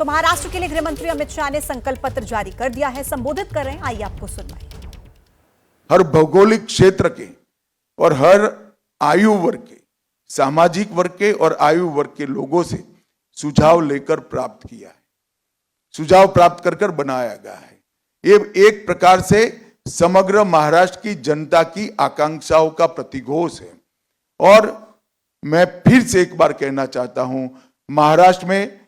तो महाराष्ट्र के लिए गृह मंत्री अमित शाह ने संकल्प पत्र जारी कर दिया है, संबोधित कर रहे हैं, आइए आपको सुनवाइए। हर भौगोलिक क्षेत्र के और हर आयु वर्ग के, सामाजिक वर्ग के और आयु वर्ग के लोगों से सुझाव लेकर प्राप्त किया है, सुझाव प्राप्त कर बनाया गया है। ये एक प्रकार से समग्र महाराष्ट्र की जनता की आकांक्षाओं का प्रतिघोष है। और मैं फिर से एक बार कहना चाहता हूं, महाराष्ट्र में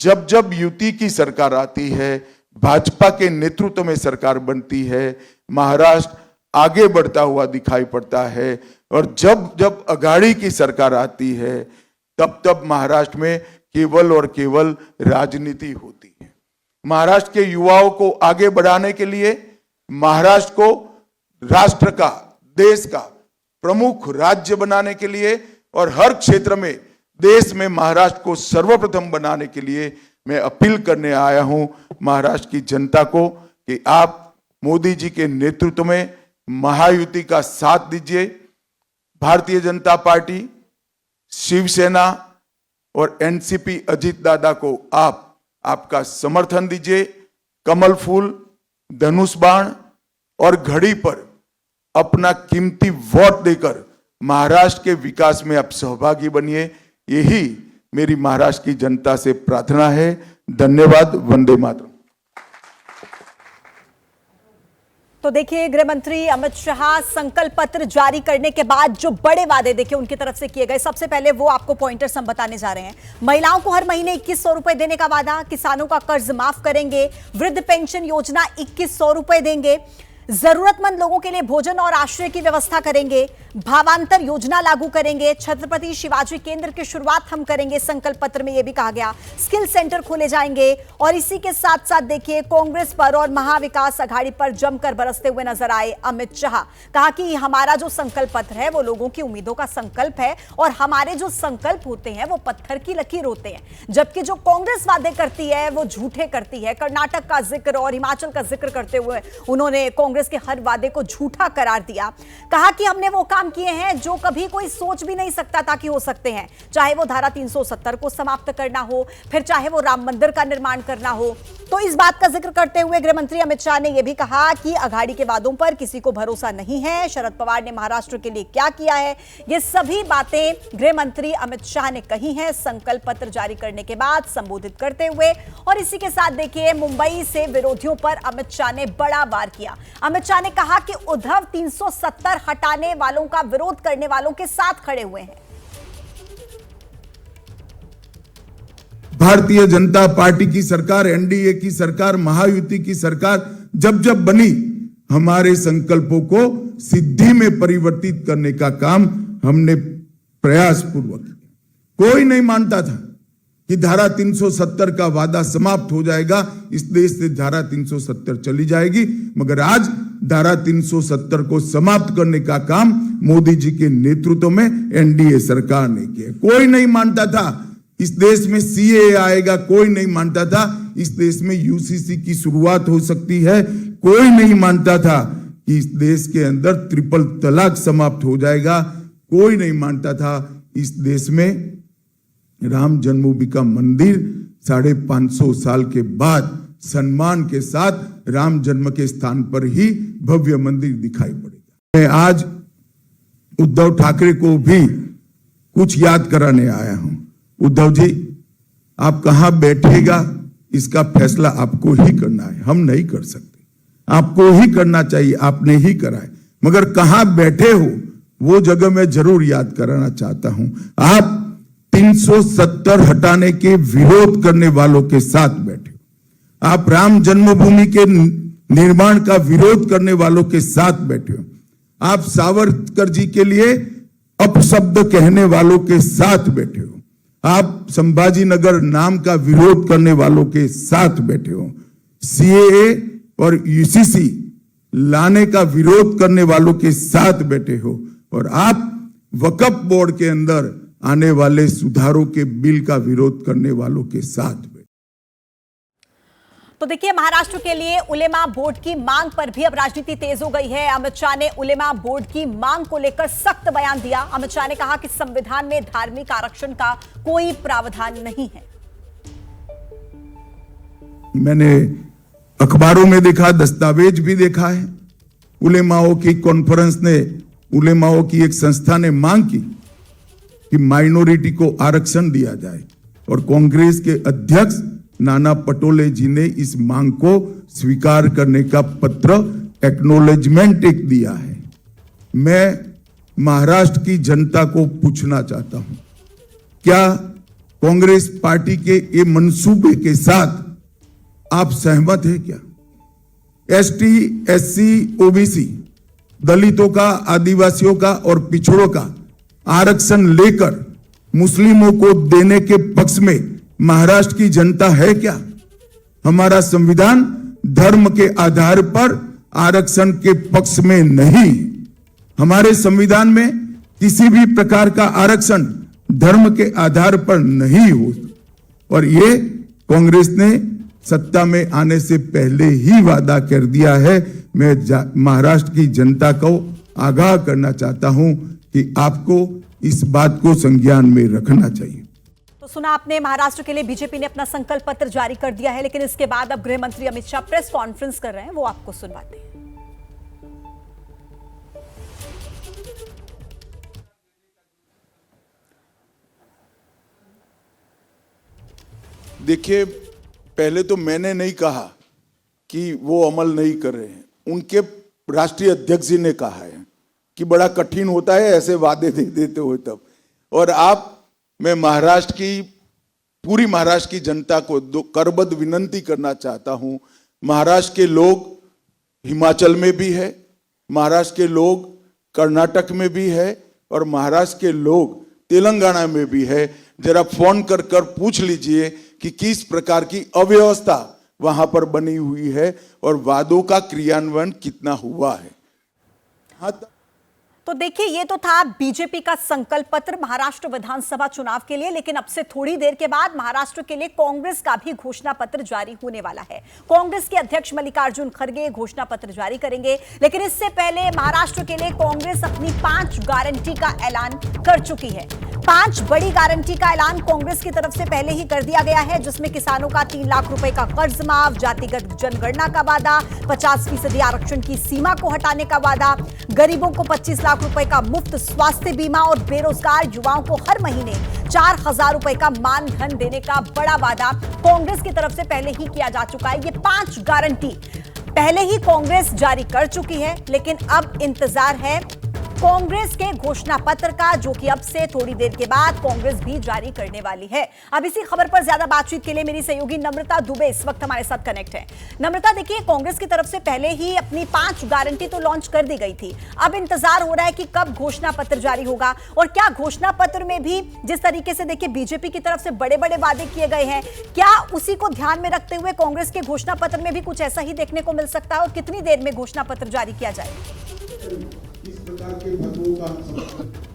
जब जब युति की सरकार आती है, भाजपा के नेतृत्व में सरकार बनती है, महाराष्ट्र आगे बढ़ता हुआ दिखाई पड़ता है। और जब जब अघाड़ी की सरकार आती है, तब तब महाराष्ट्र में केवल और केवल राजनीति होती है। महाराष्ट्र के युवाओं को आगे बढ़ाने के लिए, महाराष्ट्र को राष्ट्र का, देश का प्रमुख राज्य बनाने के लिए और हर क्षेत्र में देश में महाराष्ट्र को सर्वप्रथम बनाने के लिए मैं अपील करने आया हूं महाराष्ट्र की जनता को कि आप मोदी जी के नेतृत्व में महायुति का साथ दीजिए। भारतीय जनता पार्टी, शिवसेना और एनसीपी अजीत दादा को आपका समर्थन दीजिए। कमल फूल, धनुष बाण और घड़ी पर अपना कीमती वोट देकर महाराष्ट्र के विकास में आप सहभागी बनिए। यही मेरी महाराष्ट्र की जनता से प्रार्थना है। धन्यवाद। वंदे मातरम। तो देखिए, गृह मंत्री अमित शाह संकल्प पत्र जारी करने के बाद जो बड़े वादे देखिए उनकी तरफ से किए गए, सबसे पहले वो आपको पॉइंटर्स हम बताने जा रहे हैं। महिलाओं को हर महीने 2100 रुपए देने का वादा, किसानों का कर्ज माफ करेंगे, वृद्ध पेंशन योजना 2100 रुपए देंगे, जरूरतमंद लोगों के लिए भोजन और आश्रय की व्यवस्था करेंगे, भावांतर योजना लागू करेंगे, छत्रपति शिवाजी केंद्र की शुरुआत हम करेंगे, संकल्प पत्र में यह भी कहा गया, स्किल सेंटर खोले जाएंगे। और इसी के साथ साथ देखिए, कांग्रेस पर और महाविकास अघाड़ी पर जमकर बरसते हुए नजर आए अमित शाह। कहा कि हमारा जो संकल्प पत्र है वो लोगों की उम्मीदों का संकल्प है और हमारे जो संकल्प होते हैं वो पत्थर की लकीर होते हैं, जबकि जो कांग्रेस वादे करती है वो झूठे करती है। कर्नाटक का जिक्र और हिमाचल का जिक्र करते हुए उन्होंने कांग्रेस के हर वादे को झूठा करार दिया। कहा कि हमने वो काम किए हैं जो कभी कोई सोच भी नहीं सकता था कि हो सकते हैं, चाहे वो धारा 370 को समाप्त करना हो, फिर चाहे वो राम मंदिर का निर्माण करना हो। तो इस बात का जिक्र करते हुए गृह मंत्री अमित शाह ने यह भी कहा कि अघाड़ी के वादों पर किसी को भरोसा नहीं है, शरद पवार ने महाराष्ट्र के लिए क्या किया है, ये सभी बातें गृह मंत्री अमित शाह ने कही हैं संकल्प पत्र जारी करने के बाद संबोधित करते हुए। और इसी के साथ देखिए, मुंबई से विरोधियों पर अमित शाह ने बड़ा वार किया। अमित शाह ने कहा कि उद्धव 370 हटाने वालों का विरोध करने वालों के साथ खड़े हुए हैं। भारतीय जनता पार्टी की सरकार, एनडीए की सरकार, महायुति की सरकार जब जब बनी, हमारे संकल्पों को सिद्धि में परिवर्तित करने का काम हमने प्रयास पूर्वक किया। कोई नहीं मानता था कि धारा 370 का वादा समाप्त हो जाएगा, इस देश से धारा 370 चली जाएगी, मगर आज धारा 370 को समाप्त करने का काम मोदी जी के नेतृत्व में एनडीए सरकार ने किया। कोई नहीं मानता था इस देश में सीएए आएगा, कोई नहीं मानता था इस देश में यूसीसी की शुरुआत हो सकती है, कोई नहीं मानता था कि इस देश के अंदर ट्रिपल तलाक समाप्त हो जाएगा, कोई नहीं मानता था इस देश में राम जन्मभूमि का मंदिर 550 साल के बाद सम्मान के साथ राम जन्म के स्थान पर ही भव्य मंदिर दिखाई पड़ेगा। मैं आज उद्धव ठाकरे को भी कुछ याद कराने आया हूं। उद्धव जी, आप कहां बैठेगा इसका फैसला आपको ही करना है, हम नहीं कर सकते। आपको ही करना चाहिए, आपने ही करा है, मगर कहां बैठे हो वो जगह मैं जरूर याद कराना चाहता हूं। आप 370 हटाने के विरोध करने वालों के साथ बैठे हो, आप राम जन्मभूमि के निर्माण का विरोध करने वालों के साथ बैठे हो, आप सावरकर जी के लिए अपशब्द कहने वालों के साथ बैठे हो, आप संभाजी नगर नाम का विरोध करने वालों के साथ बैठे हो, सीएए और यूसीसी लाने का विरोध करने वालों के साथ बैठे हो, और आप वक्फ बोर्ड के अंदर आने वाले सुधारों के बिल का विरोध करने वालों के साथ। तो देखिए, महाराष्ट्र के लिए उलेमा बोर्ड की मांग पर भी अब राजनीति तेज हो गई है। अमित शाह ने उलेमा बोर्ड की मांग को लेकर सख्त बयान दिया। अमित शाह ने कहा कि संविधान में धार्मिक आरक्षण का कोई प्रावधान नहीं है। मैंने अखबारों में देखा, दस्तावेज भी देखा है। उलेमाओं की कॉन्फ्रेंस ने, उलेमाओं की एक संस्था ने मांग की कि माइनॉरिटी को आरक्षण दिया जाए और कांग्रेस के अध्यक्ष नाना पटोले जी ने इस मांग को स्वीकार करने का पत्र, एक्नॉलेजमेंट एक दिया है। मैं महाराष्ट्र की जनता को पूछना चाहता हूं, क्या कांग्रेस पार्टी के ये मंसूबे के साथ आप सहमत हैं क्या? एसटी, एससी, ओबीसी, दलितों का, आदिवासियों का और पिछड़ों का आरक्षण लेकर मुस्लिमों को देने के पक्ष में महाराष्ट्र की जनता है क्या? हमारा संविधान धर्म के आधार पर आरक्षण के पक्ष में नहीं। हमारे संविधान में किसी भी प्रकार का आरक्षण धर्म के आधार पर नहीं हो, और ये कांग्रेस ने सत्ता में आने से पहले ही वादा कर दिया है। मैं महाराष्ट्र की जनता को आगाह करना चाहता हूं कि आपको इस बात को संज्ञान में रखना चाहिए। तो सुना आपने, महाराष्ट्र के लिए बीजेपी ने अपना संकल्प पत्र जारी कर दिया है, लेकिन इसके बाद अब गृह मंत्री अमित शाह प्रेस कॉन्फ्रेंस कर रहे हैं, वो आपको सुनवाते हैं। देखिए, पहले तो मैंने नहीं कहा कि वो अमल नहीं कर रहे हैं, उनके राष्ट्रीय अध्यक्ष जी ने कहा है कि बड़ा कठिन होता है ऐसे वादे दे देते हो तब। और मैं पूरी महाराष्ट्र की जनता को करबद्ध विनंती करना चाहता हूं। महाराष्ट्र के लोग हिमाचल में भी है, महाराष्ट्र के लोग कर्नाटक में भी है और महाराष्ट्र के लोग तेलंगाना में भी है। जरा फोन कर पूछ लीजिए कि किस प्रकार की अव्यवस्था वहां पर बनी हुई है और वादों का क्रियान्वयन कितना हुआ है। हाँ, तो देखिए, ये तो था बीजेपी का संकल्प पत्र महाराष्ट्र विधानसभा चुनाव के लिए, लेकिन अब से थोड़ी देर के बाद महाराष्ट्र के लिए कांग्रेस का भी घोषणा पत्र जारी होने वाला है। कांग्रेस के अध्यक्ष मल्लिकार्जुन खड़गे घोषणा पत्र जारी करेंगे, लेकिन इससे पहले महाराष्ट्र के लिए कांग्रेस अपनी 5 गारंटी का ऐलान कर चुकी है। 5 बड़ी गारंटी का ऐलान कांग्रेस की तरफ से पहले ही कर दिया गया है, जिसमें किसानों का 3 लाख रुपए का कर्ज माफ, जातिगत जनगणना का वादा, 50% आरक्षण की सीमा को हटाने का वादा, गरीबों को 25 लाख रुपए का मुफ्त स्वास्थ्य बीमा और बेरोजगार युवाओं को हर महीने 4,000 रुपए का मानधन देने का बड़ा वादा कांग्रेस की तरफ से पहले ही किया जा चुका है। ये 5 गारंटी पहले ही कांग्रेस जारी कर चुकी है, लेकिन अब इंतजार है कांग्रेस के घोषणा पत्र का, जो कि अब से थोड़ी देर के बाद कांग्रेस भी जारी करने वाली है। अब इसी खबर पर ज्यादा बातचीत के लिए मेरी सहयोगी नम्रता दुबे इस वक्त हमारे साथ कनेक्ट है। नम्रता, देखिए, कांग्रेस की तरफ से पहले ही अपनी 5 गारंटी तो लॉन्च कर दी गई थी, अब इंतजार हो रहा है कि कब घोषणा पत्र जारी होगा, और क्या घोषणा पत्र में भी जिस तरीके से देखिए बीजेपी की तरफ से बड़े बड़े वादे किए गए हैं, क्या उसी को ध्यान में रखते हुए कांग्रेस के घोषणा पत्र में भी कुछ ऐसा ही देखने को मिल सकता है, और कितनी देर में घोषणा पत्र जारी किया जाएगा? इस प्रकार के भगवों का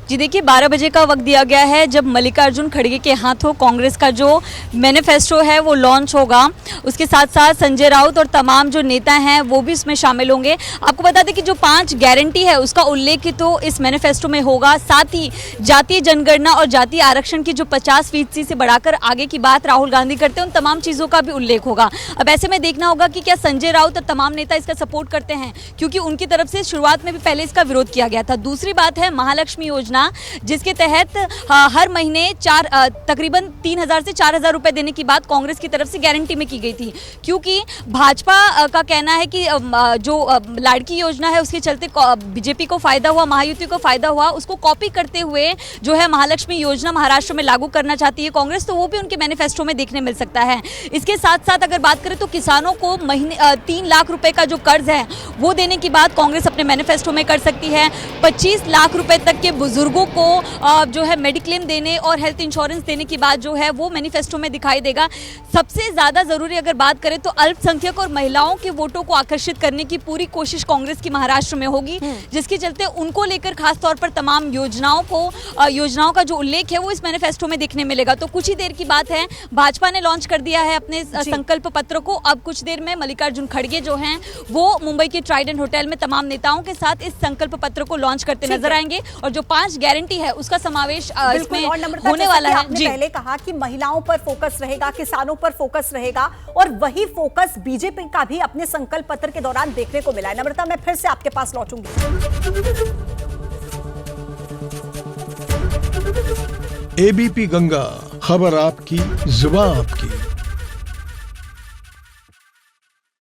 जी देखिए, 12 बजे का वक्त दिया गया है जब मल्लिकार्जुन खड़गे के हाथों कांग्रेस का जो मैनिफेस्टो है वो लॉन्च होगा। उसके साथ साथ संजय राउत और तमाम जो नेता हैं वो भी इसमें शामिल होंगे। आपको बता दें कि जो 5 गारंटी है उसका उल्लेख तो इस मैनिफेस्टो में होगा, साथ ही जातीय जनगणना और जातीय आरक्षण की जो 50% से बढ़ाकर आगे की बात राहुल गांधी करते हैं, उन तमाम चीज़ों का भी उल्लेख होगा। अब ऐसे में देखना होगा कि क्या संजय राउत और तमाम नेता इसका सपोर्ट करते हैं, क्योंकि उनकी तरफ से शुरुआत में भी पहले इसका विरोध किया गया था। दूसरी बात है महालक्ष्मी योजना, जिसके तहत हर महीने तकरीबन 3,000 से 4,000 रुपए देने की बात कांग्रेस की तरफ से गारंटी में की गई थी, क्योंकि भाजपा का कहना है कि जो लाड़की योजना है उसके चलते बीजेपी को फायदा हुआ, महायुति को फायदा हुआ, उसको कॉपी करते हुए जो है महालक्ष्मी योजना महाराष्ट्र में लागू करना चाहती है कांग्रेस, तो वो भी उनके मैनिफेस्टो में देखने मिल सकता है। इसके साथ साथ अगर बात करें तो किसानों को महीने 3 लाख रुपए का जो कर्ज है वो देने की बात कांग्रेस अपने मैनिफेस्टो में कर सकती है। 25 लाख रुपए तक के बुजुर्गों को जो है मेडिक्लेम देने और हेल्थ इंश्योरेंस देने की बात जो है वो मैनिफेस्टो में दिखाई देगा। सबसे ज्यादा जरूरी अगर बात करें तो अल्पसंख्यक और महिलाओं के वोटों को आकर्षित करने की पूरी कोशिश कांग्रेस की महाराष्ट्र में होगी, जिसके चलते उनको लेकर खास तौर पर तमाम योजनाओं का जो उल्लेख है वो इस मैनिफेस्टो में देखने मिलेगा। तो कुछ ही देर की बात है, भाजपा ने लॉन्च कर दिया है अपने संकल्प पत्र को। अब कुछ देर में मल्लिकार्जुन खड़गे जो हैं वो मुंबई के ट्राइडेंट होटल में तमाम नेताओं के साथ इस संकल्प पत्र को लॉन्च करते नजर आएंगे, और जो 5 5 गारंटी है उसका समावेश इसमें बिल्कुल। और नम्रता, होने जैसा वाला कि है आपने जी। पहले कहा कि महिलाओं पर फोकस रहेगा, किसानों पर फोकस रहेगा, और वही फोकस बीजेपी का भी अपने संकल्प पत्र के दौरान देखने को मिला है। नम्रता, मैं फिर से आपके पास लौटूंगी। एबीपी गंगा, खबर आपकी, जुबान आपकी।